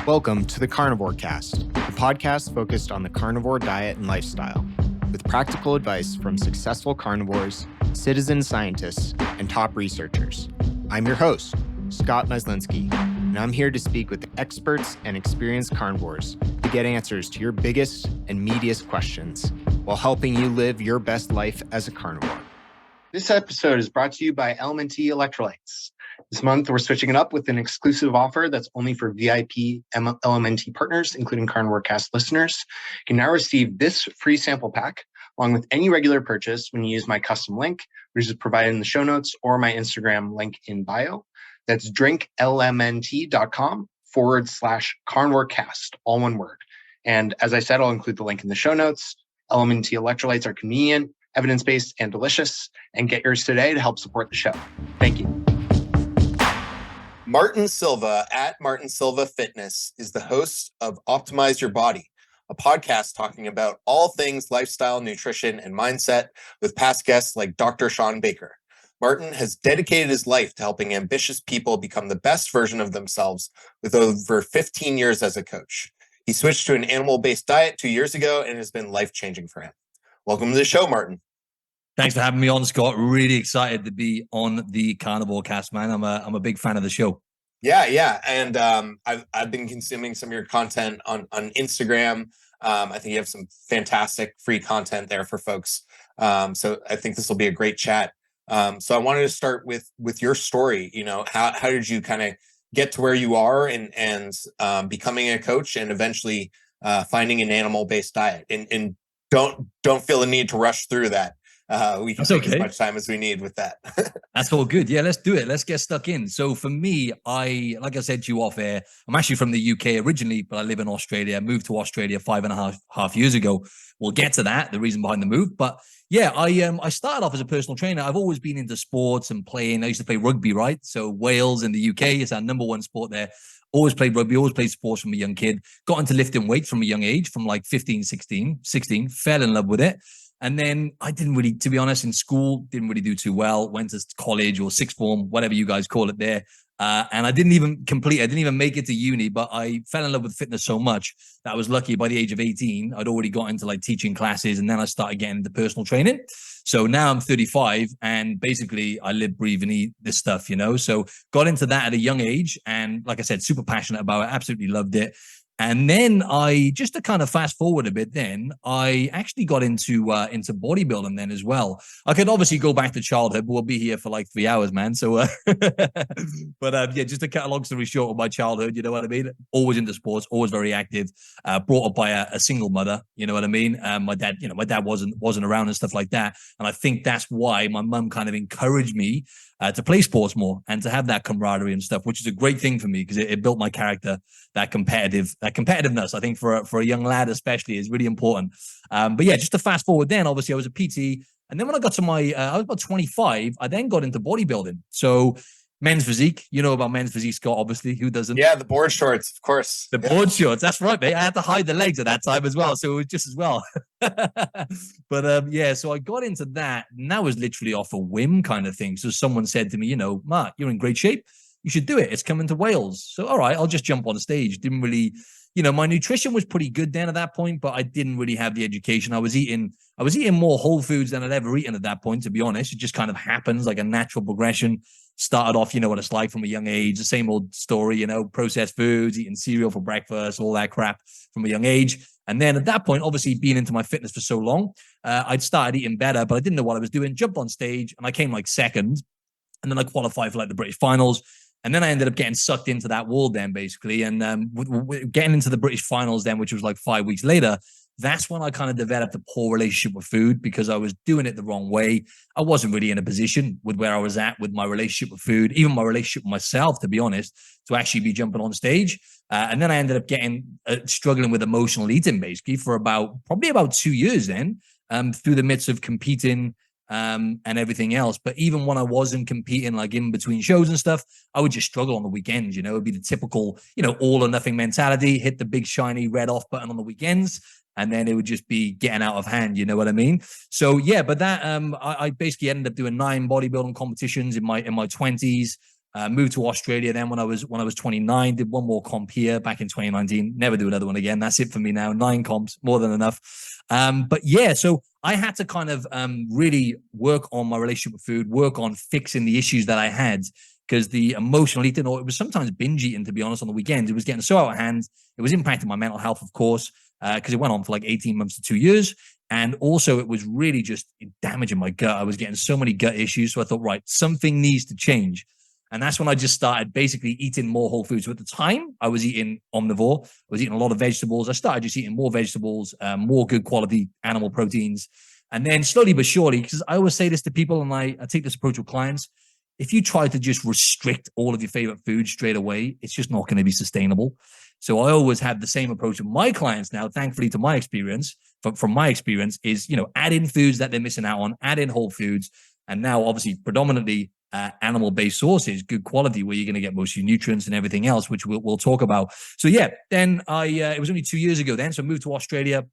Welcome to the Carnivore Cast, the podcast focused on the carnivore diet and lifestyle, with practical advice from successful carnivores, citizen scientists, and top researchers. I'm your host, Scott Myslinski, and I'm here to speak with experts and experienced carnivores to get answers to your biggest and meatiest questions while helping you live your best life as a carnivore. This episode is brought to you by LMNT Electrolytes. This month, we're switching it up with an exclusive offer that's only for VIP LMNT partners, including Carnivore Cast listeners. You can now receive this free sample pack along with any regular purchase when you use my custom link, which is provided in the show notes or my Instagram link in bio. That's drinklmnt.com/carnivorecast, all one word. And as I said, I'll include the link in the show notes. LMNT electrolytes are convenient, evidence-based, and delicious. And get yours today to help support the show. Thank you. Martin Silva at Martin Silva Fitness is the host of Optimize Your Body, a podcast talking about all things lifestyle, nutrition, and mindset with past guests like Dr. Shawn Baker. Martin has dedicated his life to helping ambitious people become the best version of themselves with over 15 years as a coach. He switched to an animal-based diet 2 years ago and it has been life-changing for him. Welcome to the show, Martin. Thanks for having me on, Scott. Really excited to be on the Carnivore Cast, man. I'm a big fan of the show. Yeah. And I've been consuming some of your content on Instagram. I think you have some fantastic free content there for folks. So I think this will be a great chat. So I wanted to start with your story. You know, how did you kind of get to where you are and becoming a coach and eventually finding an animal-based diet? And don't feel the need to rush through that. We can take as much time as we need with that. That's all good. Yeah, let's do it. Let's get stuck in. So for me, like I said to you off air, I'm actually from the UK originally, but I live in Australia. I moved to Australia 5.5 years ago. We'll get to that, the reason behind the move. But yeah, I started off as a personal trainer. I've always been into sports and playing. I used to play rugby, right? So Wales in the UK is our number one sport there. Always played rugby, always played sports from a young kid. Got into lifting weights from a young age, from like 15, 16, fell in love with it. And then I didn't really, to be honest, in school, didn't really do too well. Went to college or sixth form, whatever you guys call it there. And I didn't even make it to uni, but I fell in love with fitness so much that I was lucky by the age of 18, I'd already got into like teaching classes and then I started getting into personal training. So now I'm 35 and basically I live, breathe and eat this stuff, you know? So got into that at a young age. And like I said, super passionate about it, absolutely loved it. And then just to kind of fast forward a bit, then I actually got into bodybuilding then as well. I could obviously go back to childhood, but we'll be here for like 3 hours, man. So, but yeah, just to cut a long story short of my childhood, you know what I mean? Always into sports, always very active, brought up by a single mother, you know what I mean? My dad wasn't around and stuff like that. And I think that's why my mum kind of encouraged me to play sports more and to have that camaraderie and stuff, which is a great thing for me because it built my character. That competitiveness, I think for a young lad especially, is really important. But yeah, just to fast forward, then obviously I was a PT, and then when I got to I was about 25, I then got into bodybuilding. So men's physique, you know about men's physique, Scott, obviously. Who doesn't? Yeah, the board shorts, of course. The board shorts, that's right, mate. I had to hide the legs at that time as well, so it was just as well. But yeah, so I got into that, and that was literally off a whim kind of thing. So someone said to me, you know, Mark, you're in great shape. You should do it. It's coming to Wales. So, all right, I'll just jump on stage. Didn't really, you know, my nutrition was pretty good then at that point, but I didn't really have the education. I was eating more whole foods than I'd ever eaten at that point, to be honest. It just kind of happens like a natural progression. Started off, you know what it's like from a young age, the same old story, you know, processed foods, eating cereal for breakfast, all that crap from a young age. And then at that point, obviously being into my fitness for so long, I'd started eating better, but I didn't know what I was doing. Jumped on stage and I came like second. And then I qualified for like the British finals. And then I ended up getting sucked into that world then, basically. And getting into the British finals then, which was like 5 weeks later, that's when I kind of developed a poor relationship with food because I was doing it the wrong way. I wasn't really in a position with where I was at with my relationship with food, even my relationship with myself, to be honest, to actually be jumping on stage. And then I ended up struggling with emotional eating, basically, for probably about 2 years then, through the midst of competing and everything else. But even when I wasn't competing, like in between shows and stuff, I would just struggle on the weekends. You know, it'd be the typical, you know, all or nothing mentality, hit the big shiny red off button on the weekends. And then it would just be getting out of hand. You know what I mean? So yeah, but that, I basically ended up doing 9 bodybuilding competitions in my 20s. Moved to Australia then when I was 29. Did one more comp here back in 2019. Never do another one again. That's it for me now. 9 comps, more than enough. But yeah, so I had to kind of really work on my relationship with food, work on fixing the issues that I had, because the emotional eating, or it was sometimes binge eating, to be honest, on the weekends, it was getting so out of hand. It was impacting my mental health, of course, because it went on for like 18 months to 2 years. And also it was really just damaging my gut. I was getting so many gut issues. So I thought, right, something needs to change. And that's when I just started basically eating more whole foods. So at the time, I was eating omnivore. I was eating a lot of vegetables. I started just eating more vegetables, more good quality animal proteins. And then slowly but surely, because I always say this to people, and I take this approach with clients, if you try to just restrict all of your favorite foods straight away, it's just not going to be sustainable. So I always have the same approach with my clients now, thankfully, to my experience, from my experience, is, add in foods that they're missing out on, add in whole foods. And now, obviously, predominantly animal-based sources, good quality, where you're going to get most of your nutrients and everything else, which we'll talk about. So yeah, then it was only 2 years ago then. So I moved to Australia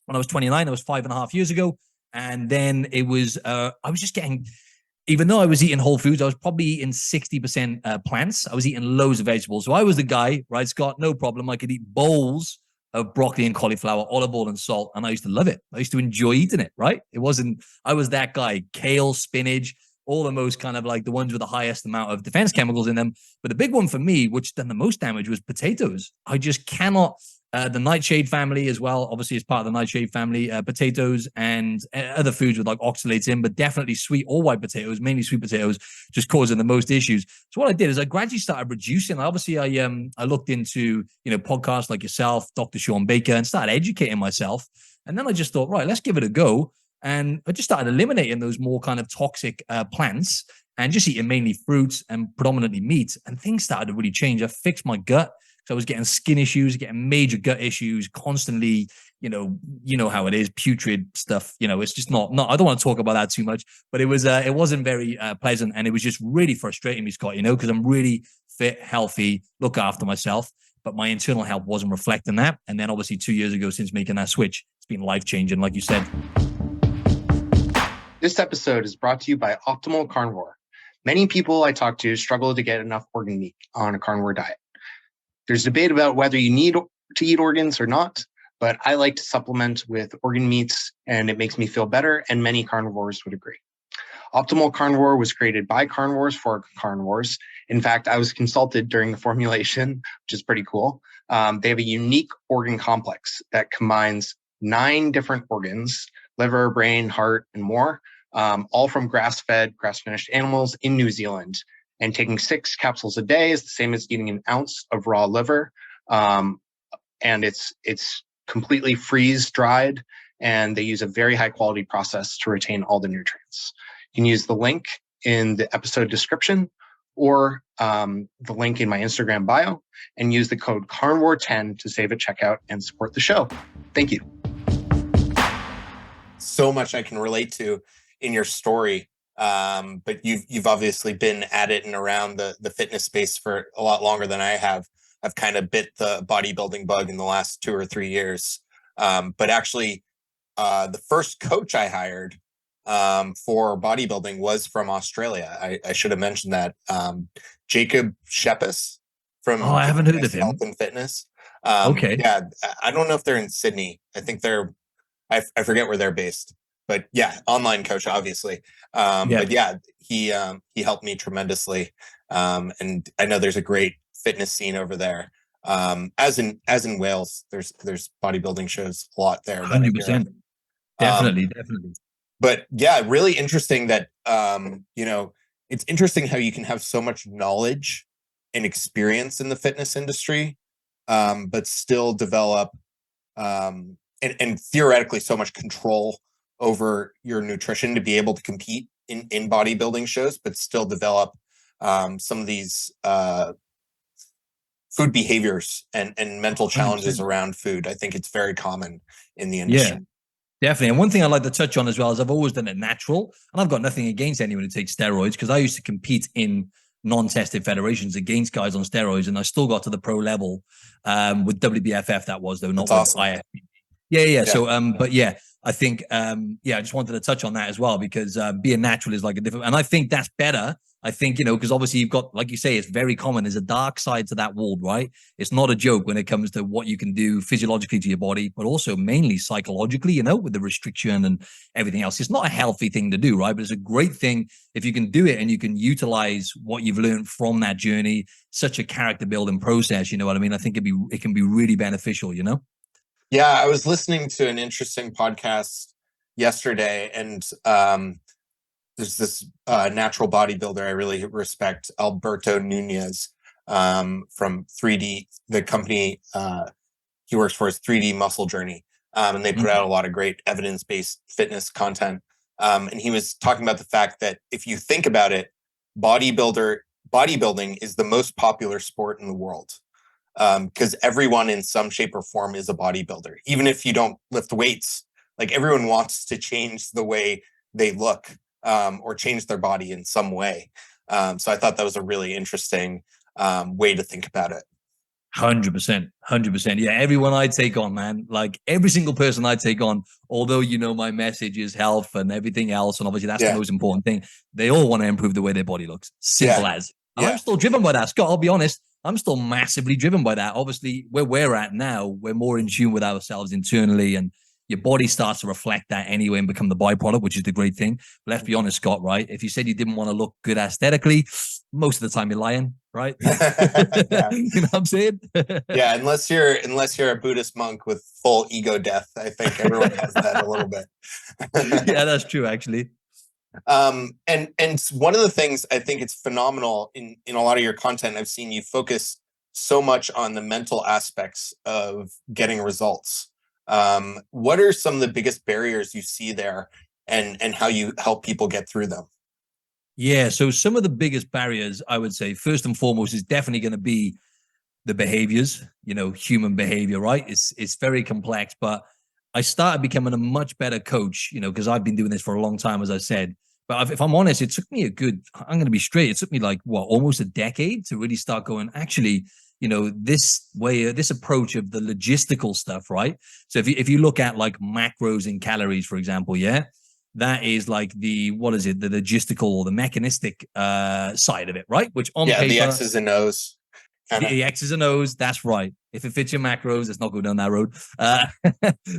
when I was 29. That was 5.5 years ago. And then it was, I was just getting, even though I was eating whole foods, I was probably eating 60% plants. I was eating loads of vegetables. So I was the guy, right, Scott? No problem. I could eat bowls of broccoli and cauliflower, olive oil and salt. And I used to love it. I used to enjoy eating it, right? I was that guy. Kale, spinach, all the most kind of like the ones with the highest amount of defense chemicals in them. But the big one for me, which done the most damage, was potatoes. I just cannot. The nightshade family as well, obviously, as part of the nightshade family, potatoes and other foods with like oxalates in, but definitely sweet or white potatoes, mainly sweet potatoes, just causing the most issues. So what I did is I gradually started reducing. Obviously, I looked into podcasts like yourself, Dr. Shawn Baker, and started educating myself. And then I just thought, right, let's give it a go. And I just started eliminating those more kind of toxic plants and just eating mainly fruits and predominantly meat. And things started to really change. I fixed my gut. So I was getting skin issues, getting major gut issues, constantly, you know how it is, putrid stuff. It's just not, I don't want to talk about that too much, but it wasn't very pleasant. And it was just really frustrating me, Scott, because I'm really fit, healthy, look after myself, but my internal health wasn't reflecting that. And then obviously 2 years ago, since making that switch, it's been life-changing, like you said. This episode is brought to you by Optimal Carnivore. Many people I talk to struggle to get enough organ meat on a carnivore diet. There's debate about whether you need to eat organs or not, but I like to supplement with organ meats and it makes me feel better, and many carnivores would agree. Optimal Carnivore was created by carnivores for carnivores. In fact, I was consulted during the formulation, which is pretty cool. They have a unique organ complex that combines 9 different organs, liver, brain, heart, and more, all from grass-fed, grass-finished animals in New Zealand. And taking 6 capsules a day is the same as eating an ounce of raw liver. And it's completely freeze-dried, and they use a very high-quality process to retain all the nutrients. You can use the link in the episode description or the link in my Instagram bio and use the code Carnivore10 to save at checkout and support the show. Thank you. So much I can relate to in your story. But you've obviously been at it and around the fitness space for a lot longer than I have. I've kind of bit the bodybuilding bug in the last 2 or 3 years. But actually, the first coach I hired for bodybuilding was from Australia. I should have mentioned that. Jacob Shepis from I haven't heard of him. Health and Fitness. Okay. Yeah, I don't know if they're in Sydney. I think I forget where they're based. But yeah, online coach, obviously. But yeah, he helped me tremendously. And I know there's a great fitness scene over there. As in Wales, there's bodybuilding shows a lot there. 100%. Definitely. But yeah, really interesting that it's interesting how you can have so much knowledge and experience in the fitness industry, but still develop and theoretically so much control over your nutrition to be able to compete in bodybuilding shows, but still develop some of these food behaviors and mental challenges 100%. around food. I think it's very common in the industry. Yeah, definitely. And one thing I'd like to touch on as well is I've always done it natural, and I've got nothing against anyone who takes steroids, because I used to compete in non-tested federations against guys on steroids, and I still got to the pro level with WBFF. That was, though, not That's with awesome. IFBB. Yeah. So, but yeah, I think, I just wanted to touch on that as well, because being natural is like a different, and I think that's better. I think, because obviously you've got, like you say, it's very common. There's a dark side to that world, right? It's not a joke when it comes to what you can do physiologically to your body, but also mainly psychologically, with the restriction and everything else. It's not a healthy thing to do, right? But it's a great thing if you can do it and you can utilize what you've learned from that journey, such a character building process. You know what I mean? I think it can be really beneficial, Yeah, I was listening to an interesting podcast yesterday, and there's this natural bodybuilder I really respect, Alberto Nunez, from 3D, the company he works for is 3D Muscle Journey. And they put out a lot of great evidence-based fitness content. And he was talking about the fact that if you think about it, bodybuilding is the most popular sport in the world. Because everyone in some shape or form is a bodybuilder. Even if you don't lift weights, like everyone wants to change the way they look, or change their body in some way. So I thought that was a really interesting way to think about it. 100%, 100%. Yeah, everyone I take on, man, like every single person I take on, although my message is health and everything else, and obviously that's the most important thing, they all want to improve the way their body looks. Simple as. And I'm still driven by that, Scott. I'll be honest. I'm still massively driven by that. Obviously, where we're at now, we're more in tune with ourselves internally, and your body starts to reflect that anyway and become the byproduct, which is the great thing. But let's be honest, Scott, right? If you said you didn't want to look good aesthetically, most of the time you're lying, right? You know what I'm saying? Yeah, unless you're a Buddhist monk with full ego death, I think everyone has that a little bit. Yeah, that's true, actually. And one of the things I think it's phenomenal in a lot of your content, I've seen you focus so much on the mental aspects of getting results. What are some of the biggest barriers you see there, and how you help people get through them? Yeah, so some of the biggest barriers, I would say, first and foremost, is definitely going to be the behaviors, human behavior, right? It's very complex, but I started becoming a much better coach, because I've been doing this for a long time, as I said. But if I'm honest, it took me I'm going to be straight. It took me almost a decade to really start going, actually, this approach of the logistical stuff, right? So if you look at like macros and calories, for example, that is like the logistical or the mechanistic side of it, right? Which on paper, the X's and O's. The X's and O's, that's right. If it fits your macros, let's not go down that road.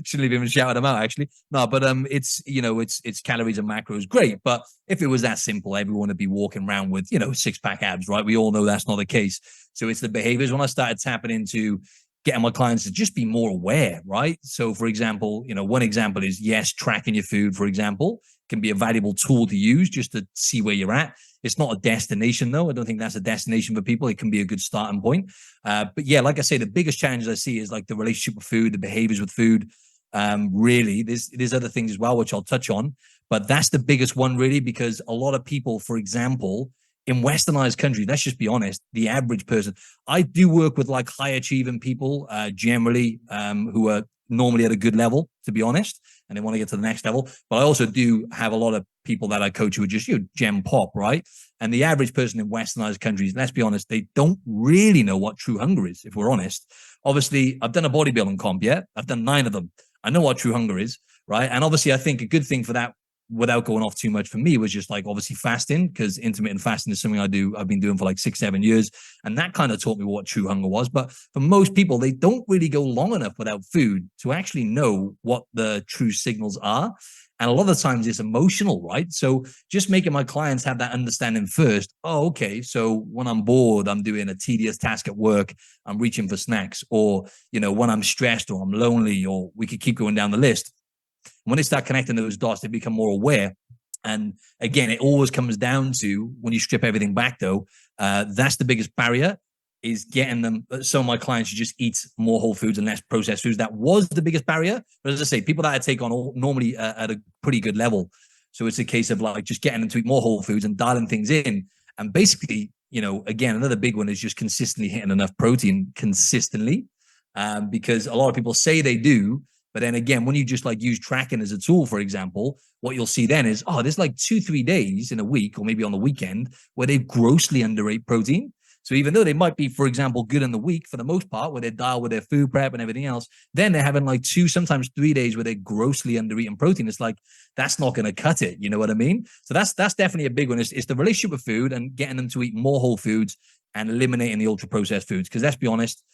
Shouldn't even shout them out, actually. No, but it's calories and macros, great. But if it was that simple, everyone would be walking around with 6-pack abs, right? We all know that's not the case. So it's the behaviors. When I started tapping into getting my clients to just be more aware, right? So for example, one example is tracking your food, for example, can be a valuable tool to use just to see where you're at. It's not a destination, though. I don't think that's a destination for people. It can be a good starting point. But yeah, like I say, the biggest challenge I see is like the relationship with food, the behaviors with food. Really, there's other things as well, which I'll touch on. But that's the biggest one, really, because a lot of people, for example, in westernized countries, let's just be honest, the average person, I do work with like high achieving people, generally, who are normally at a good level, to be honest, and they want to get to the next level. But I also do have a lot of people that I coach who are just, gem pop, right? And the average person in westernized countries, let's be honest, they don't really know what true hunger is, if we're honest. Obviously, I've done a bodybuilding comp, I've done 9 of them. I know what true hunger is, right? And obviously, I think a good thing for that, without going off too much, for me, was just like obviously fasting, because intermittent fasting is something I've been doing for like 6-7 years, and that kind of taught me what true hunger was. But for most people, they don't really go long enough without food to actually know what the true signals are. And a lot of times it's emotional, right? So just making my clients have that understanding first. Oh, okay. So when I'm bored, I'm doing a tedious task at work, I'm reaching for snacks, or, when I'm stressed or I'm lonely, or we could keep going down the list. When they start connecting those dots, they become more aware. And again, it always comes down to, when you strip everything back, though, that's the biggest barrier, is getting them. So my clients should just eat more whole foods and less processed foods. That was the biggest barrier. But as I say, people that I take on normally at a pretty good level. So it's a case of like just getting them to eat more whole foods and dialing things in. And basically, again, another big one is just consistently hitting enough protein consistently, because a lot of people say they do. But then again, when you just like use tracking as a tool, for example, what you'll see then is, there's like 2-3 days in a week, or maybe on the weekend, where they grossly underate protein. So even though they might be, for example, good in the week for the most part, where they dial with their food prep and everything else, then they're having like 2, sometimes 3 days where they're grossly under eating protein. It's like, that's not going to cut it. You know what I mean? So that's definitely a big one. It's the relationship with food and getting them to eat more whole foods and eliminating the ultra processed foods. Because let's be honest,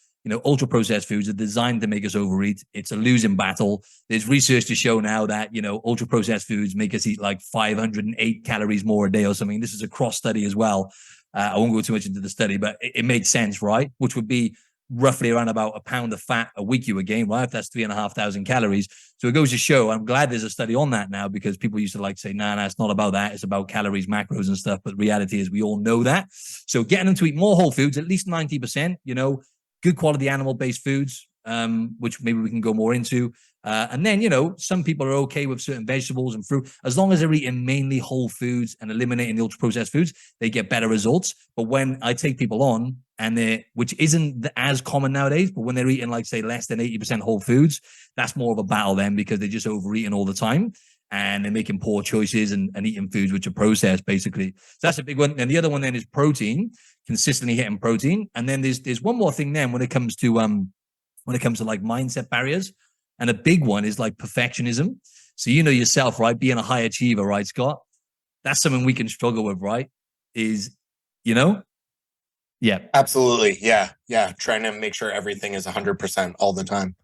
ultra processed foods are designed to make us overeat. It's a losing battle. There's research to show now that, ultra processed foods make us eat like 508 calories more a day or something. This is a cross study as well. I won't go too much into the study, but it made sense, right? Which would be roughly around about a pound of fat a week you would gain, right? If that's 3,500 calories. So it goes to show, I'm glad there's a study on that now, because people used to like say, nah, it's not about that. It's about calories, macros and stuff. But the reality is we all know that. So getting them to eat more whole foods, at least 90%, good quality animal-based foods, which maybe we can go more into. And then, some people are okay with certain vegetables and fruit. As long as they're eating mainly whole foods and eliminating the ultra-processed foods, they get better results. But when I take people on, which isn't as common nowadays, but when they're eating, like, say, less than 80% whole foods, that's more of a battle then, because they're just overeating all the time. And they're making poor choices and eating foods which are processed, basically. So that's a big one. And the other one then is protein, consistently hitting protein. And then there's one more thing then when it comes to like mindset barriers. And a big one is like perfectionism. So yourself, right? Being a high achiever, right, Scott? That's something we can struggle with, right? Yeah. Absolutely. Yeah. Trying to make sure everything is 100% all the time.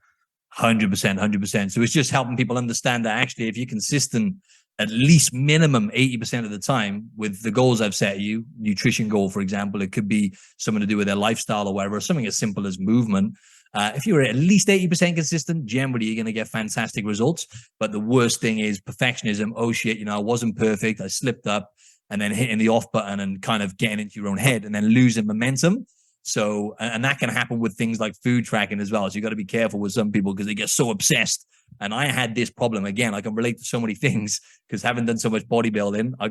100%. So it's just helping people understand that actually, if you're consistent at least minimum 80% of the time with the goals I've set you, nutrition goal, for example, it could be something to do with their lifestyle or whatever, something as simple as movement. If you're at least 80% consistent, generally you're going to get fantastic results. But the worst thing is perfectionism. Oh shit, I wasn't perfect. I slipped up, and then hitting the off button and kind of getting into your own head and then losing momentum. So, and that can happen with things like food tracking as well. So you got to be careful with some people because they get so obsessed. And I had this problem again. I can relate to so many things because having done so much bodybuilding, I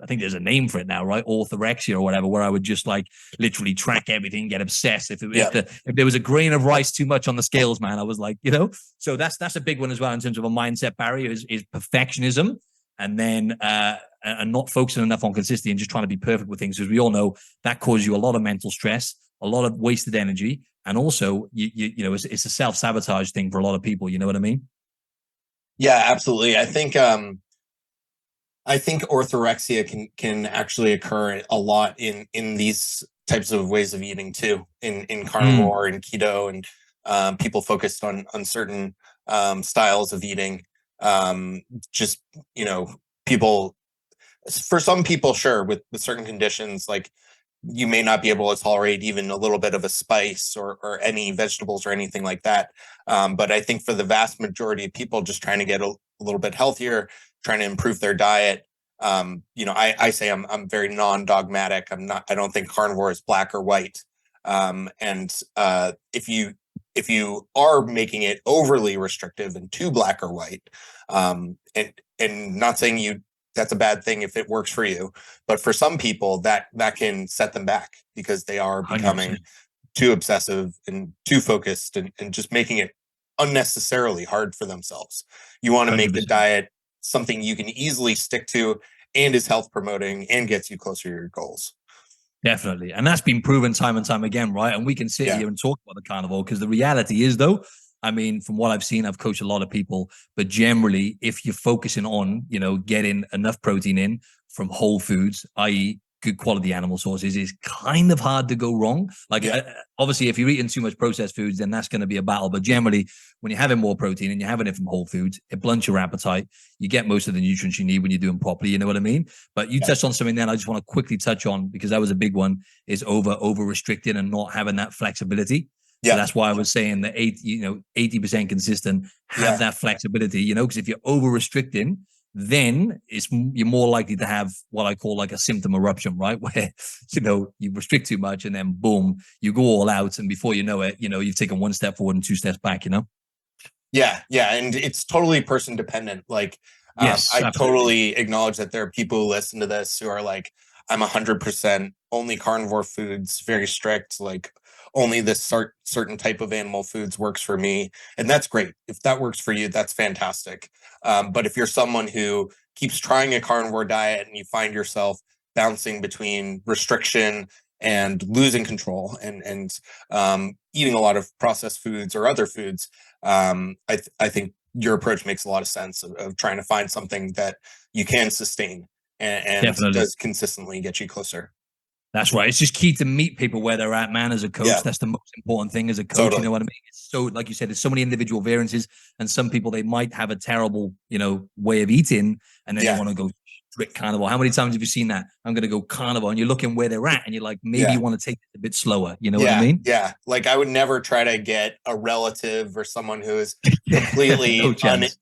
think there's a name for it now, right? Orthorexia or whatever, where I would just like literally track everything, get obsessed. If there was a grain of rice too much on the scales, man, I was like, So that's a big one as well in terms of a mindset barrier is perfectionism, and then and not focusing enough on consistency and just trying to be perfect with things, because we all know that causes you a lot of mental stress, a lot of wasted energy, and also it's a self-sabotage thing for a lot of people. You know what I mean? Yeah, absolutely. I think orthorexia can actually occur a lot in these types of ways of eating too, in carnivore and keto, and people focused on certain styles of eating. People, for some people, sure, with certain conditions, like you may not be able to tolerate even a little bit of a spice or any vegetables or anything like that. But I think for the vast majority of people just trying to get a little bit healthier, trying to improve their diet, I say I'm very non-dogmatic. I don't think carnivore is black or white. If you are making it overly restrictive and too black or white, and not saying that's a bad thing if it works for you, but for some people that can set them back because they are becoming 100%. Too obsessive and too focused and just making it unnecessarily hard for themselves. You want to 100%. Make the diet something you can easily stick to and is health promoting and gets you closer to your goals. Definitely. And that's been proven time and time again, right? And we can sit here and talk about the carnivore, because the reality is, though, I mean, from what I've seen, I've coached a lot of people, but generally, if you're focusing on, getting enough protein in from whole foods, i.e. good quality animal sources, is kind of hard to go wrong. Like, obviously, if you're eating too much processed foods, then that's going to be a battle. But generally, when you're having more protein and you're having it from whole foods, it blunts your appetite. You get most of the nutrients you need when you're doing properly. You know what I mean? But you touched on something then I just want to quickly touch on, because that was a big one, is over restricting and not having that flexibility. So that's why I was saying that 80% consistent, have that flexibility, because if you're over restricting, then you're more likely to have what I call like a symptom eruption, right? Where, you restrict too much and then boom, you go all out. And before you know it, you've taken one step forward and 2 steps back, Yeah. And it's totally person dependent. Like, yes, I totally acknowledge that there are people who listen to this who are like, I'm 100% only carnivore foods, very strict, like only this certain type of animal foods works for me. And that's great. If that works for you, that's fantastic. But if you're someone who keeps trying a carnivore diet and you find yourself bouncing between restriction and losing control and eating a lot of processed foods or other foods, I think your approach makes a lot of sense of trying to find something that you can sustain and Definitely. does consistently get you closer. That's right. It's just key to meet people where they're at, man, as a coach. Yeah. That's the most important thing as a coach. Totally. You know what I mean? It's so, like you said, there's so many individual variances, and some people, they might have a terrible, way of eating, and then they want to go strict carnivore. How many times have you seen that? I'm going to go carnivore, and you're looking where they're at, and you're like, maybe you want to take it a bit slower. You know what I mean? Yeah. Like I would never try to get a relative or someone who is completely no chance.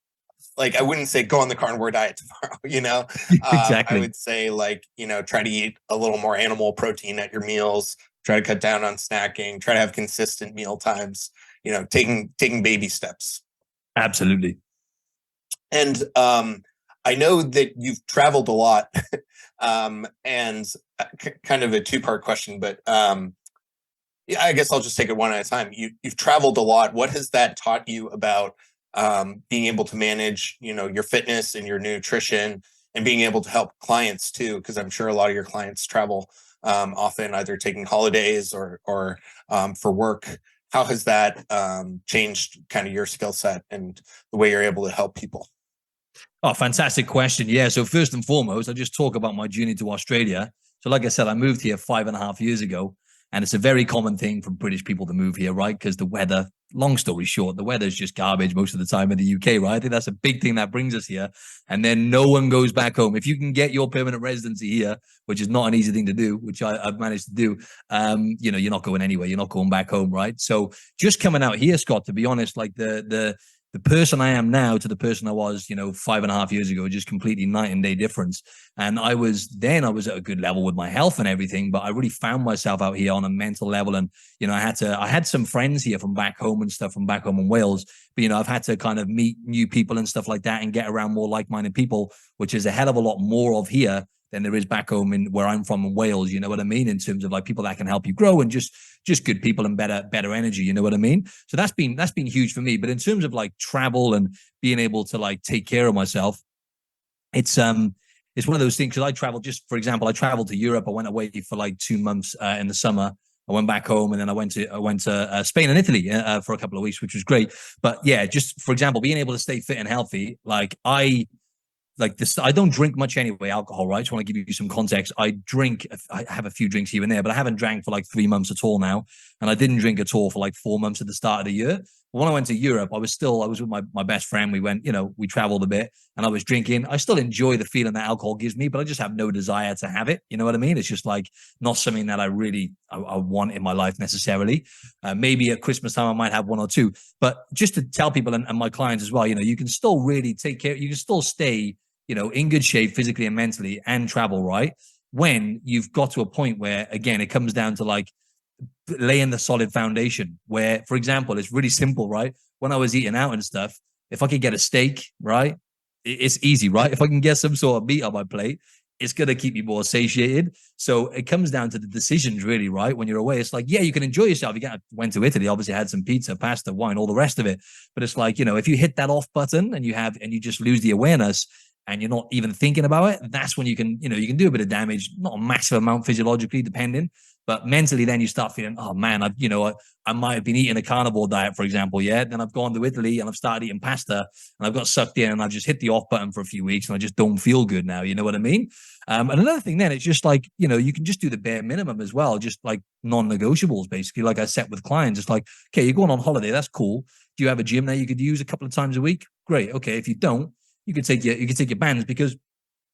Like I wouldn't say go on the carnivore diet tomorrow, Exactly. I would say like, try to eat a little more animal protein at your meals, try to cut down on snacking, try to have consistent meal times, taking baby steps. Absolutely. And I know that you've traveled a lot and kind of a two-part question, but yeah, I guess I'll just take it one at a time. You've traveled a lot. What has that taught you about being able to manage, your fitness and your nutrition, and being able to help clients too? Because I'm sure a lot of your clients travel often, either taking holidays or for work. How has that changed kind of your skill set and the way you're able to help people? Oh, fantastic question. Yeah. So first and foremost, I'll just talk about my journey to Australia. So like I said, I moved here 5.5 years ago, and it's a very common thing for British people to move here, right? Because the weather, long story short, the weather is just garbage most of the time in the UK, right? I think that's a big thing that brings us here. And then no one goes back home. If you can get your permanent residency here, which is not an easy thing to do, which I've managed to do, you're not going anywhere. You're not going back home, right? So just coming out here, Scott, to be honest, like the person I am now to the person I was, 5.5 years ago, just completely night and day difference. And I was at a good level with my health and everything, but I really found myself out here on a mental level. And, I had some friends here from back home and stuff from back home in Wales, but, I've had to kind of meet new people and stuff like that and get around more like-minded people, which is a hell of a lot more of here than there is back home in where I'm from in Wales. You know what I mean? In terms of like people that can help you grow and just good people and better energy. You know what I mean? So that's been huge for me. But in terms of like travel and being able to like take care of myself, it's one of those things. Because I traveled, just for example, I traveled to Europe. I went away for like 2 months in the summer. I went back home, and then I went to Spain and Italy for a couple of weeks, which was great. But yeah, just for example, being able to stay fit and healthy, like this, I don't drink much anyway, alcohol, right? Just want to give you some context. I have a few drinks here and there, but I haven't drank for like 3 months at all now. And I didn't drink at all for like 4 months at the start of the year. But when I went to Europe, I was with my best friend. We went, we traveled a bit, and I was drinking. I still enjoy the feeling that alcohol gives me, but I just have no desire to have it. You know what I mean? It's just like not something that I really I want in my life necessarily. Maybe at Christmas time, I might have one or two, but just to tell people and my clients as well, you can still really take care. You can still stay, in good shape physically and mentally and travel, right? When you've got to a point where, again, it comes down to like laying the solid foundation where, for example, it's really simple, right? When I was eating out and stuff, if I could get a steak, right? It's easy, right? If I can get some sort of meat on my plate, it's going to keep me more satiated. So it comes down to the decisions, really, right? When you're away, it's like, yeah, you can enjoy yourself. Went to Italy, obviously had some pizza, pasta, wine, all the rest of it. But it's like, if you hit that off button and you just lose the awareness, and you're not even thinking about it, that's when you can do a bit of damage, not a massive amount physiologically, depending, but mentally, then you start feeling, oh man, I might have been eating a carnivore diet, for example, yeah. Then I've gone to Italy and I've started eating pasta, and I've got sucked in, and I've just hit the off button for a few weeks, and I just don't feel good now. You know what I mean? And another thing, then it's just like, you can just do the bare minimum as well, just like non-negotiables, basically. Like I set with clients, it's like, okay, you're going on holiday, that's cool. Do you have a gym that you could use a couple of times a week? Great. Okay, if you don't, you could take your bands, because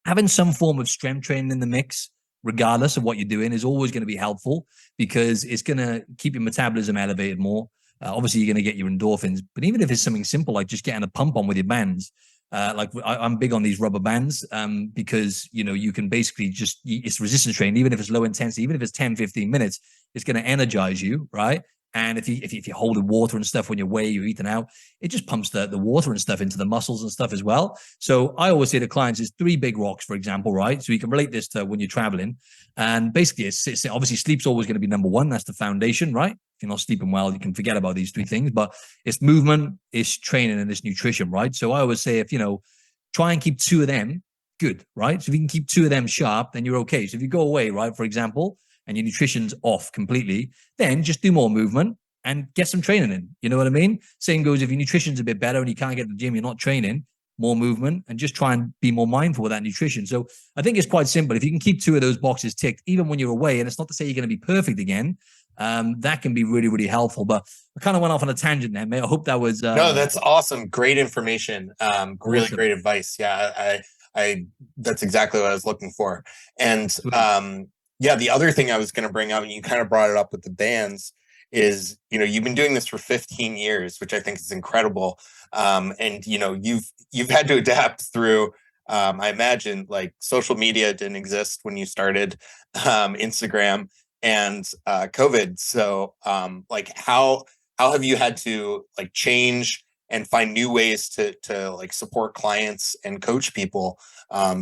having some form of strength training in the mix, regardless of what you're doing, is always going to be helpful, because it's going to keep your metabolism elevated more. Obviously, you're going to get your endorphins, but even if it's something simple like just getting a pump on with your bands, like I'm big on these rubber bands, because you can basically it's resistance training, even if it's low intensity, even if it's 10-15 minutes, it's going to energize you, right? And if you're holding water and stuff when you're eating out, it just pumps the water and stuff into the muscles and stuff as well. So I always say to clients, there's 3 big rocks, for example, right? So you can relate this to when you're traveling. And basically, it's obviously sleep's always going to be number one. That's the foundation, right? If you're not sleeping well, you can forget about these 3 things. But it's movement, it's training, and it's nutrition, right? So I always say, if try and keep 2 of them good, right? So if you can keep 2 of them sharp, then you're okay. So if you go away, right, for example, and your nutrition's off completely, then just do more movement and get some training in. You know what I mean? Same goes if your nutrition's a bit better and you can't get to the gym, you're not training, more movement, and just try and be more mindful with that nutrition. So I think it's quite simple. If you can keep 2 of those boxes ticked, even when you're away, and it's not to say you're going to be perfect again, that can be really, really helpful. But I kind of went off on a tangent there, mate. I hope that was... No, that's awesome. Great information. Really awesome. great advice. Yeah, I that's exactly what I was looking for. And yeah, the other thing I was going to bring up, and you kind of brought it up with the bands, is, you've been doing this for 15 years, which I think is incredible. And, you've had to adapt through, I imagine, like, social media didn't exist when you started, Instagram and COVID. So like, how have you had to, like, change and find new ways to like support clients and coach people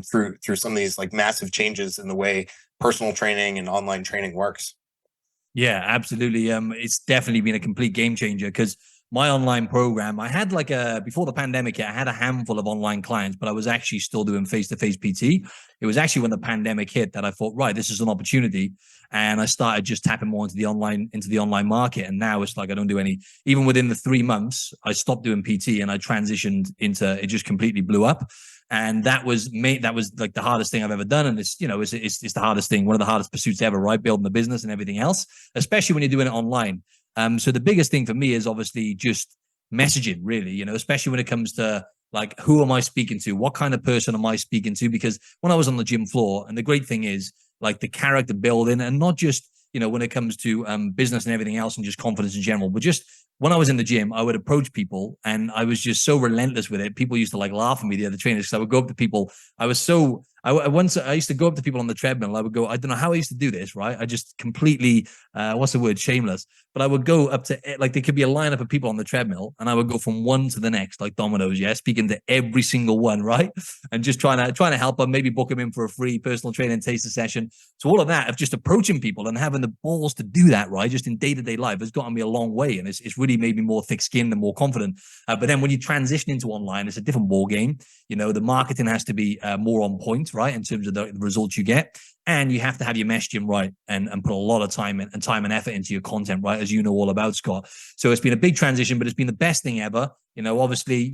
through some of these, like, massive changes in the way personal training and online training works? Yeah, absolutely. It's definitely been a complete game changer because my online program, I had before the pandemic, I had a handful of online clients, but I was actually still doing face-to-face PT. It was actually when the pandemic hit that I thought, right, this is an opportunity. And I started just tapping more into the online market. And now it's like, I don't do any, even within the 3 months, I stopped doing PT and I transitioned into, it just completely blew up. And that was like the hardest thing I've ever done. And it's the hardest thing, one of the hardest pursuits ever, right? Building the business and everything else, especially when you're doing it online. So the biggest thing for me is obviously just messaging, really, especially when it comes to, like, who am I speaking to? What kind of person am I speaking to? Because when I was on the gym floor, and the great thing is, like, the character building, and not just, when it comes to business and everything else and just confidence in general, but just when I was in the gym, I would approach people and I was just so relentless with it. People used to, like, laugh at me, the other trainers, because I would go up to people. I used to go up to people on the treadmill. I would go, I don't know how I used to do this, right? I just completely, what's the word? Shameless. But I would go up to, like, there could be a lineup of people on the treadmill and I would go from one to the next, like dominoes, yeah, speaking to every single one, right? And just trying to help them, maybe book them in for a free personal training taster session. So all of that of just approaching people and having the balls to do that, right, just in day-to-day life, has gotten me a long way. And it's really made me more thick-skinned and more confident. But then when you transition into online, it's a different ball game. The marketing has to be more on point, right, in terms of the results you get. And you have to have your messaging right and put a lot of time and effort into your content, right, as you know all about, Scott. So it's been a big transition, but it's been the best thing ever. Obviously,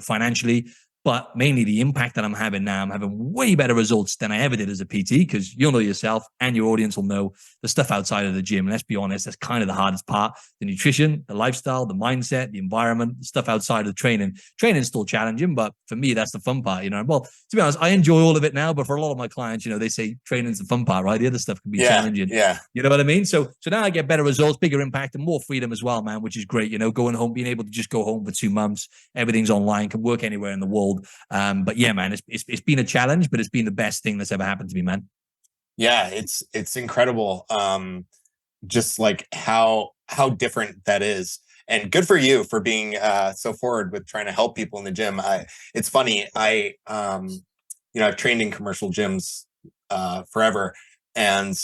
financially, but mainly the impact that I'm having now. I'm having way better results than I ever did as a PT, because you'll know yourself and your audience will know the stuff outside of the gym. Let's be honest, that's kind of the hardest part. The nutrition, the lifestyle, the mindset, the environment, the stuff outside of the training. Training is still challenging, but for me, that's the fun part. Well, to be honest, I enjoy all of it now, but for a lot of my clients, they say training's the fun part, right? The other stuff can be challenging. Yeah. You know what I mean? So now I get better results, bigger impact, and more freedom as well, man, which is great. Going home, being able to just go home for 2 months, everything's online, can work anywhere in the world. But yeah, man, it's been a challenge, but it's been the best thing that's ever happened to me, man. Yeah, it's incredible. Just like how different that is. And good for you for being so forward with trying to help people in the gym. It's funny. I've trained in commercial gyms forever. And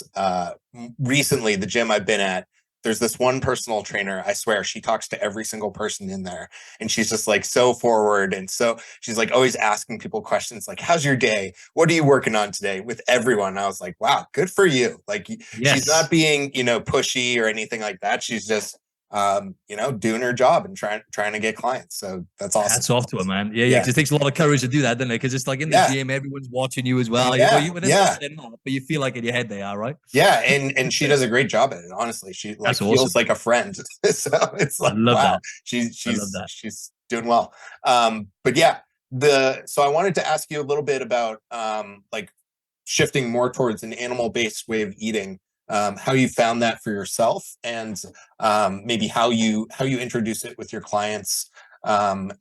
recently, the gym I've been at, there's this one personal trainer, I swear, she talks to every single person in there. And she's just, like, so forward. And so she's, like, always asking people questions like, how's your day? What are you working on today? With everyone. And I was like, wow, good for you. Like, yes. She's not being, pushy or anything like that. She's just, doing her job and trying to get clients. So that's awesome. Hats off to her, man. Yeah. Because it takes a lot of courage to do that, doesn't it? Because it's like in the gym, everyone's watching you as well. They're not, but you feel like in your head they are, right? Yeah, and she does a great job at it. Honestly, she feels awesome. Like a friend. So it's like, wow, that. she's doing well. But yeah, so I wanted to ask you a little bit about like shifting more towards an animal-based way of eating. How you found that for yourself, and maybe how you introduce it with your clients, and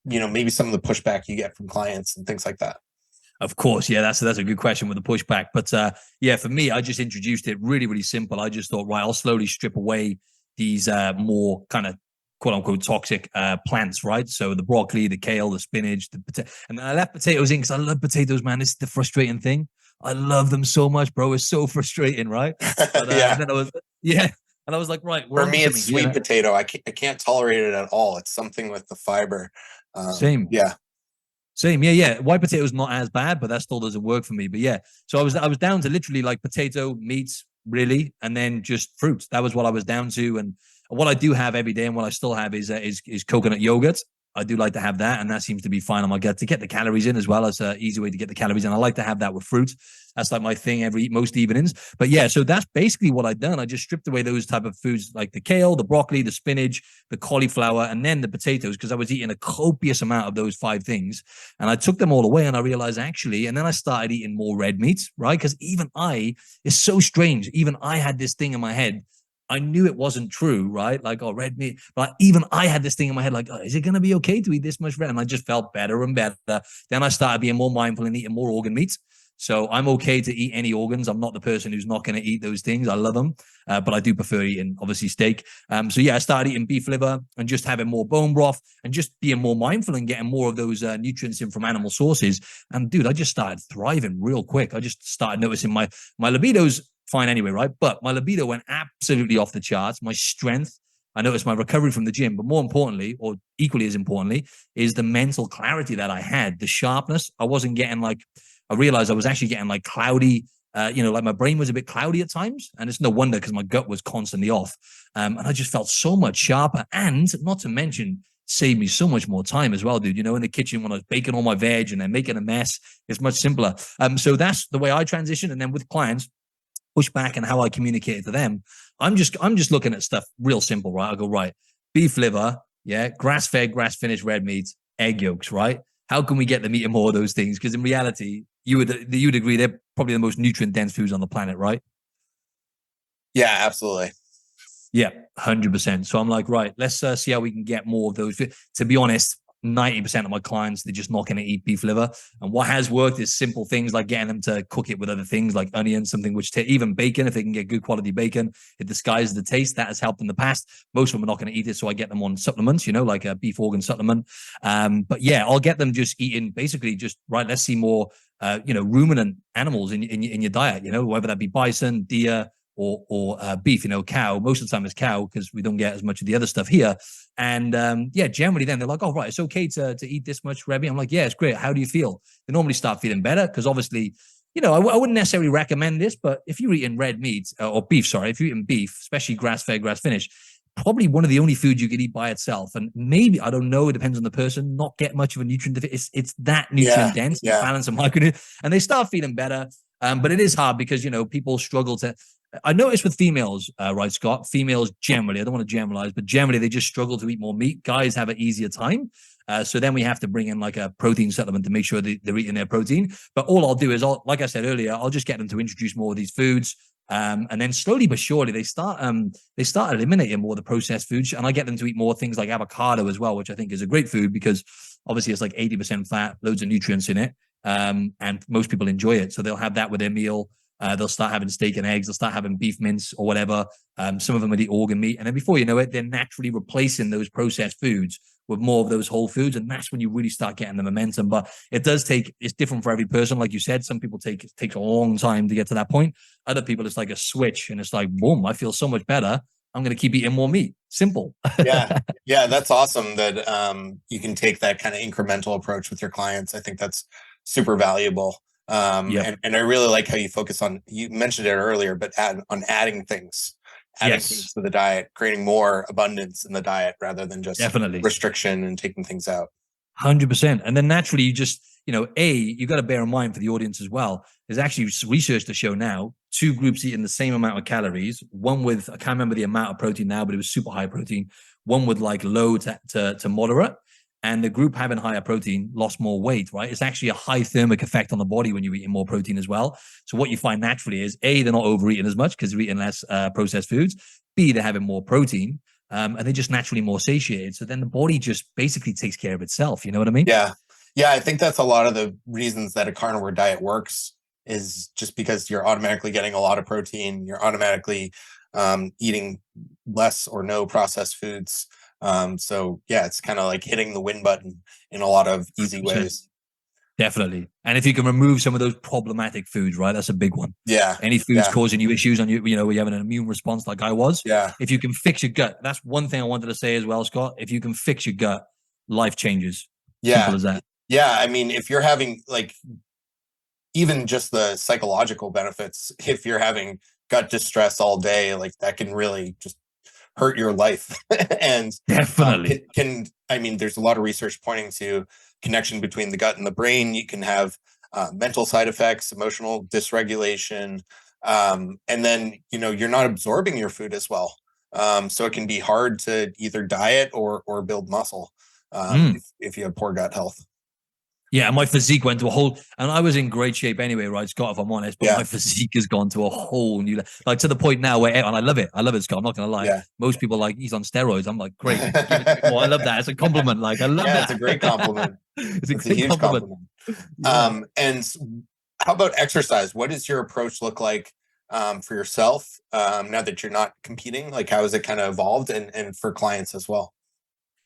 maybe some of the pushback you get from clients and things like that. Of course, yeah, that's a good question with the pushback. But yeah, for me, I just introduced it really, really simple. I just thought, right, I'll slowly strip away these more kind of quote unquote toxic plants, right? So the broccoli, the kale, the spinach, the potato, and then I left potatoes in because I love potatoes, man. It's the frustrating thing. I love them so much, bro. It's so frustrating, right? But, yeah. And then I was like, right. For me, it's sweet potato. I can't tolerate it at all. It's something with the fiber. Same. Yeah. Same, yeah. White potato is not as bad, but that still doesn't work for me. But yeah, so I was down to literally like potato, meats, really, and then just fruits. That was what I was down to. And what I do have every day, and what I still have is coconut yogurt. I do like to have that, and that seems to be fine on my gut to get the calories in as well. As an easy way to get the calories in. I like to have that with fruit. That's like my thing most evenings. But yeah, so that's basically what I've done. I just stripped away those type of foods like the kale, the broccoli, the spinach, the cauliflower, and then the potatoes, because I was eating a copious amount of those 5 things. And I took them all away, and I realized actually, and then I started eating more red meats, right? Because it's so strange. Even I had this thing in my head. I knew it wasn't true, right? Like, oh, red meat. But even I had this thing in my head, like, oh, is it going to be okay to eat this much red? And I just felt better and better. Then I started being more mindful and eating more organ meats. So I'm okay to eat any organs. I'm not the person who's not going to eat those things. I love them, but I do prefer eating, obviously, steak. So yeah, I started eating beef liver and just having more bone broth and just being more mindful and getting more of those nutrients in from animal sources. And dude, I just started thriving real quick. I just started noticing my libido's fine anyway, right? But my libido went absolutely off the charts. My strength, I noticed my recovery from the gym, but more importantly, or equally as importantly, is the mental clarity that I had, the sharpness. I wasn't getting like, I realized I was actually getting like cloudy, like my brain was a bit cloudy at times. And it's no wonder because my gut was constantly off. And I just felt so much sharper. And not to mention, saved me so much more time as well, dude. You know, in the kitchen when I was baking all my veg and then making a mess, it's much simpler. So that's the way I transition. And then with clients, push back and how I communicate it to them. I'm just looking at stuff real simple, right? I go, right, beef liver, yeah, grass-fed, grass-finished red meats, egg yolks, right? How can we get them eating more of those things? Because in reality, you'd agree they're probably the most nutrient-dense foods on the planet, right? Yeah, absolutely. Yeah, 100%. So I'm like, right, let's see how we can get more of those. To be honest, 90% of my clients, they're just not going to eat beef liver. And what has worked is simple things like getting them to cook it with other things like onions, something which even bacon, if they can get good quality bacon, it disguises the taste. That has helped in the past. Most of them are not going to eat it. So I get them on supplements, like a beef organ supplement. But yeah, I'll get them just eating basically just, right, let's see more, ruminant animals in your diet, whether that be bison, deer, or beef, cow. Most of the time it's cow because we don't get as much of the other stuff here. And generally then they're like, oh, right, it's okay to eat this much red meat. I'm like, yeah, it's great. How do you feel? They normally start feeling better because obviously, I wouldn't necessarily recommend this, but if you're eating red meat or beef, sorry, if you're eating beef, especially grass-fed, grass-finished, probably one of the only foods you can eat by itself. And maybe, I don't know, it depends on the person, not get much of a nutrient. It's that nutrient dense, balance of micronutrients, and they start feeling better. But it is hard because, people struggle to, I noticed with females, right, Scott, females generally, I don't want to generalize, but generally they just struggle to eat more meat. Guys have an easier time. So then we have to bring in like a protein supplement to make sure they're eating their protein. But all I'll do is, like I said earlier, I'll just get them to introduce more of these foods. And then slowly but surely they start eliminating more of the processed foods. And I get them to eat more things like avocado as well, which I think is a great food because obviously it's like 80% fat, loads of nutrients in it. And most people enjoy it. So they'll have that with their meal. They'll start having steak and eggs. They'll start having beef mince or whatever. Some of them would eat organ meat. And then before you know it, they're naturally replacing those processed foods with more of those whole foods. And that's when you really start getting the momentum. But it's different for every person. Like you said, some people it takes a long time to get to that point. Other people, it's like a switch and it's like, boom, I feel so much better. I'm going to keep eating more meat. Simple. Yeah. That's awesome that you can take that kind of incremental approach with your clients. I think that's super valuable. And I really like how you focus on, you mentioned it earlier, but on adding things things to the diet, creating more abundance in the diet rather than just restriction and taking things out. 100%. And then naturally you just, you got to bear in mind for the audience as well, there's actually research to show now 2 groups eating the same amount of calories, one with, I can't remember the amount of protein now, but it was super high protein, one with like low to moderate. And the group having higher protein lost more weight, right? It's actually a high thermic effect on the body when you're eating more protein as well. So what you find naturally is A, they're not overeating as much because they're eating less processed foods. B, they're having more protein and they're just naturally more satiated. So then the body just basically takes care of itself. You know what I mean? Yeah. I think that's a lot of the reasons that a carnivore diet works is just because you're automatically getting a lot of protein. You're automatically eating less or no processed foods. So yeah, it's kind of like hitting the win button in a lot of easy ways. Definitely. And if you can remove some of those problematic foods, right? That's a big one. Yeah. Any foods causing you issues on you, where you have an immune response like I was. Yeah. If you can fix your gut, that's one thing I wanted to say as well, Scott. If you can fix your gut, life changes. Simple as that. Yeah, I mean, if you're having like even just the psychological benefits, if you're having gut distress all day, like that can really just hurt your life. And Definitely. I mean, there's a lot of research pointing to connection between the gut and the brain. You can have mental side effects, emotional dysregulation, and then you're not absorbing your food as well. So it can be hard to either diet or build muscle if you have poor gut health. Yeah, my physique went to a whole, and I was in great shape anyway, right, Scott, if I'm honest, but my physique has gone to a whole new, like to the point now where, and I love it, Scott, I'm not going to lie. Yeah. Most people are like, he's on steroids. I'm like, great, give it to me more. I love that. It's a compliment. Like, I love that. It's a great compliment. It's a huge compliment. Yeah. And how about exercise? What does your approach look like for yourself now that you're not competing? Like, how has it kind of evolved and for clients as well?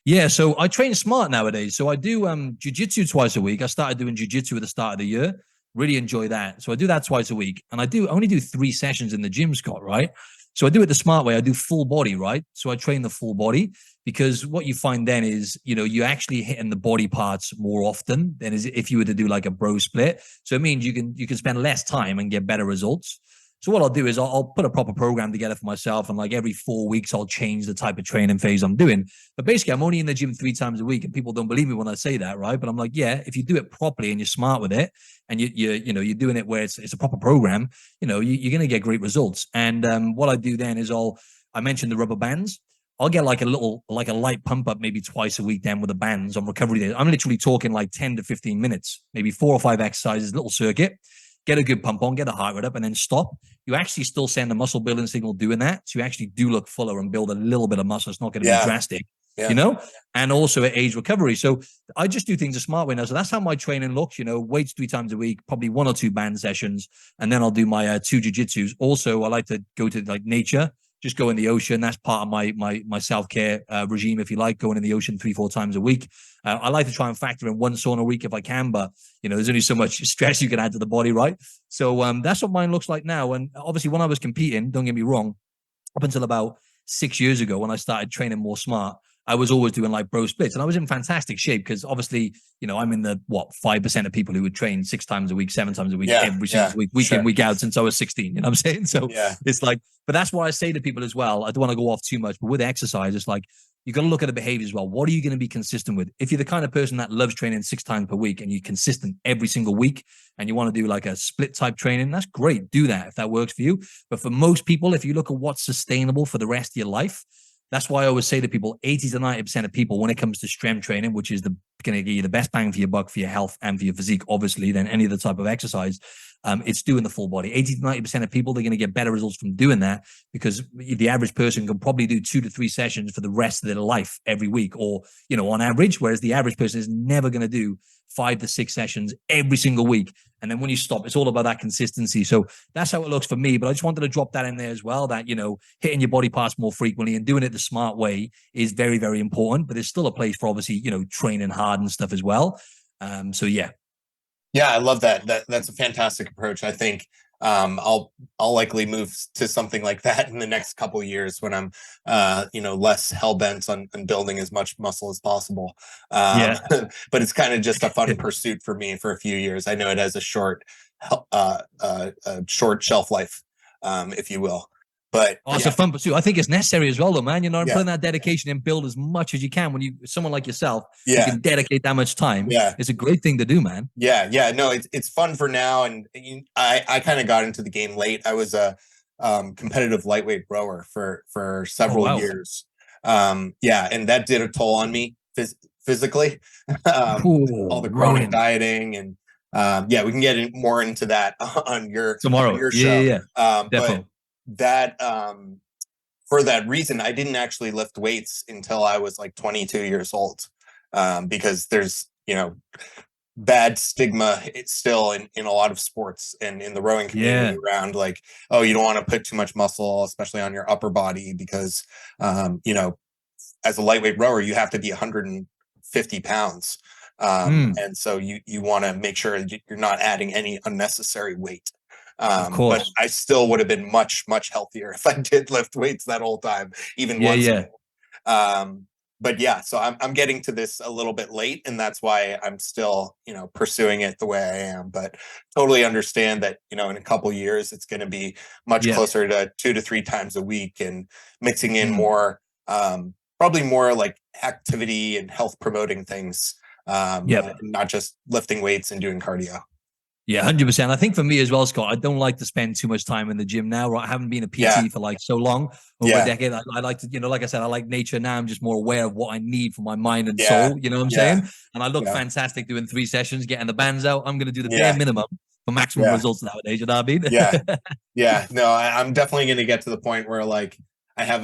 Yeah, so I train smart nowadays. So I do jiu-jitsu twice a week. I started doing jiu-jitsu at the start of the year. Really enjoy that. So I do that twice a week. And I only do 3 sessions in the gym, Scott, right? So I do it the smart way. I do full body, right? So I train the full body because what you find then is, you actually hitting the body parts more often than as if you were to do like a bro split. So it means you can spend less time and get better results. So what I'll do is I'll put a proper program together for myself, and like every 4 weeks I'll change the type of training phase I'm doing. But basically, I'm only in the gym 3 times a week, and people don't believe me when I say that, right? But I'm like, yeah, if you do it properly and you're smart with it, and you're doing it where it's a proper program, you're going to get great results. And what I do then is I mentioned the rubber bands. I'll get like a light pump up maybe twice a week then with the bands on recovery days. I'm literally talking like 10 to 15 minutes, maybe 4 or 5 exercises, little circuit. Get a good pump on, get the heart rate up, and then stop. You actually still send a muscle building signal doing that. So you actually do look fuller and build a little bit of muscle. It's not going to be drastic, and also at age recovery. So I just do things a smart way now. So that's how my training looks, weights 3 times a week, probably 1 or 2 band sessions. And then I'll do my 2 jiu-jitsus. Also, I like to go to like nature, just go in the ocean. That's part of my self-care regime, if you like, going in the ocean 3-4 times a week. I like to try and factor in 1 sauna a week if I can, but there's only so much stress you can add to the body, right? So that's what mine looks like now. And obviously, when I was competing, don't get me wrong, up until about 6 years ago, when I started training more smart, I was always doing like bro splits, and I was in fantastic shape because obviously, I'm in the 5% of people who would train 6 times a week, 7 times a week, every single week in, week out since I was 16. You know what I'm saying? So it's like, but that's what I say to people as well. I don't want to go off too much, but with exercise, it's like you got to look at the behavior as well. What are you going to be consistent with? If you're the kind of person that loves training 6 times per week and you're consistent every single week and you want to do like a split type training, that's great. Do that if that works for you. But for most people, if you look at what's sustainable for the rest of your life, that's why I always say to people, 80 to 90% of people, when it comes to strength training, which is going to give you the best bang for your buck for your health and for your physique, obviously, than any other type of exercise, it's doing the full body. 80 to 90% of people, they're going to get better results from doing that because the average person can probably do 2 to 3 sessions for the rest of their life every week or, on average, whereas the average person is never going to do 5 to 6 sessions every single week. And then when you stop, it's all about that consistency. So that's how it looks for me. But I just wanted to drop that in there as well, that, hitting your body parts more frequently and doing it the smart way is very, very important. But there's still a place for obviously, training hard and stuff as well. So yeah. Yeah, I love that. That's a fantastic approach. I think I'll likely move to something like that in the next couple of years when I'm less hell-bent on building as much muscle as possible. But it's kind of just a fun pursuit for me for a few years. I know it has a short shelf life, if you will. But it's a fun pursuit. I think it's necessary as well, though, man. Putting that dedication and build as much as you can. When someone like yourself, you can dedicate that much time. It's a great thing to do, man. No, it's fun for now, and I kind of got into the game late. I was a competitive lightweight rower for several years. And that did a toll on me physically. All the chronic dieting and we can get more into that on your show. But that for that reason, I didn't actually lift weights until I was like 22 years old, because there's bad stigma it's still in a lot of sports and in the rowing community around like, oh, you don't want to put too much muscle, especially on your upper body, because as a lightweight rower you have to be 150 pounds. And so you want to make sure you're not adding any unnecessary weight. But I still would have been much, much healthier if I did lift weights that whole time, even once. but yeah, so I'm getting to this a little bit late, and that's why I'm still, pursuing it the way I am. But totally understand that, in a couple years, it's going to be much Yeah. closer to 2 to 3 times a week, and mixing in Mm. more, probably more like activity and health promoting things, Yep. not just lifting weights and doing cardio. Yeah, 100%. I think for me as well, Scott, I don't like to spend too much time in the gym now, right? I haven't been a PT Yeah. for like so long, over a Yeah. decade. I like to, like I said, I like nature now. I'm just more aware of what I need for my mind and Yeah. soul. You know what I'm Yeah. saying? And I look Yeah. fantastic doing 3 sessions, getting the bands out. I'm going to do the bare Yeah. minimum for maximum Yeah. results nowadays. You know what I mean? Yeah. Yeah. No, I'm definitely going to get to the point where like I have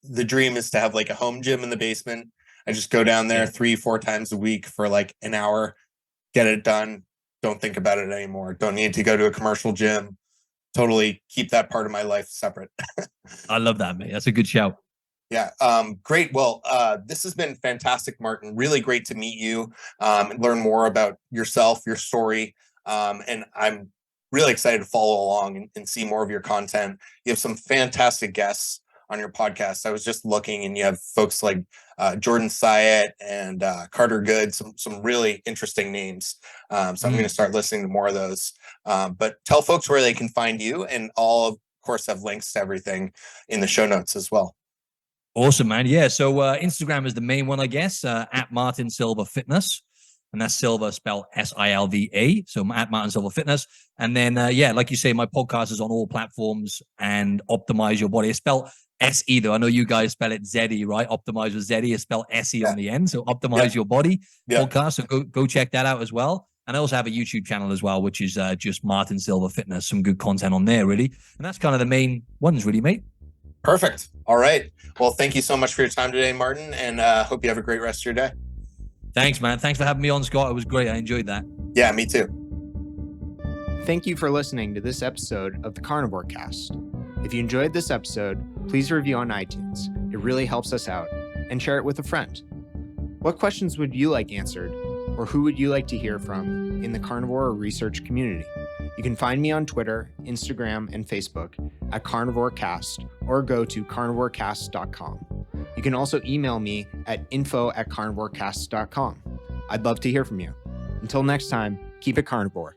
the dream is to have like a home gym in the basement. I just go down there Yeah. 3-4 times a week for like an hour, get it done. Don't think about it anymore. Don't need to go to a commercial gym. Totally keep that part of my life separate. I love that, mate. That's a good shout. Yeah. Great. Well, this has been fantastic, Martin. Really great to meet you, and learn more about yourself, your story. And I'm really excited to follow along and see more of your content. You have some fantastic guests on your podcast. I was just looking, and you have folks like Jordan Syatt and Carter Good, some really interesting names. So I'm going to start listening to more of those. But tell folks where they can find you, and I'll, of course, have links to everything in the show notes as well. Awesome, man. Yeah. So Instagram is the main one, I guess, at Martin Silva Fitness. And that's Silva spelled Silva. So at Martin Silva Fitness. And then, like you say, my podcast is on all platforms, and Optimize Your Body. It's spelled SE though. I know you guys spell it ZE, right? Optimize with ZE. It's spelled SE on the end. So Optimize Your Body podcast. So go check that out as well. And I also have a YouTube channel as well, which is just Martin Silva Fitness. Some good content on there, really. And that's kind of the main ones, really, mate. Perfect. All right. Well, thank you so much for your time today, Martin, and hope you have a great rest of your day. Thanks, man. Thanks for having me on, Scott. It was great. I enjoyed that. Yeah, me too. Thank you for listening to this episode of the Carnivore Cast. If you enjoyed this episode, please review on iTunes. It really helps us out, and share it with a friend. What questions would you like answered, or who would you like to hear from in the carnivore research community? You can find me on Twitter, Instagram, and Facebook at CarnivoreCast, or go to carnivorecast.com. You can also email me at info@carnivorecast.com. I'd love to hear from you. Until next time, keep it carnivore.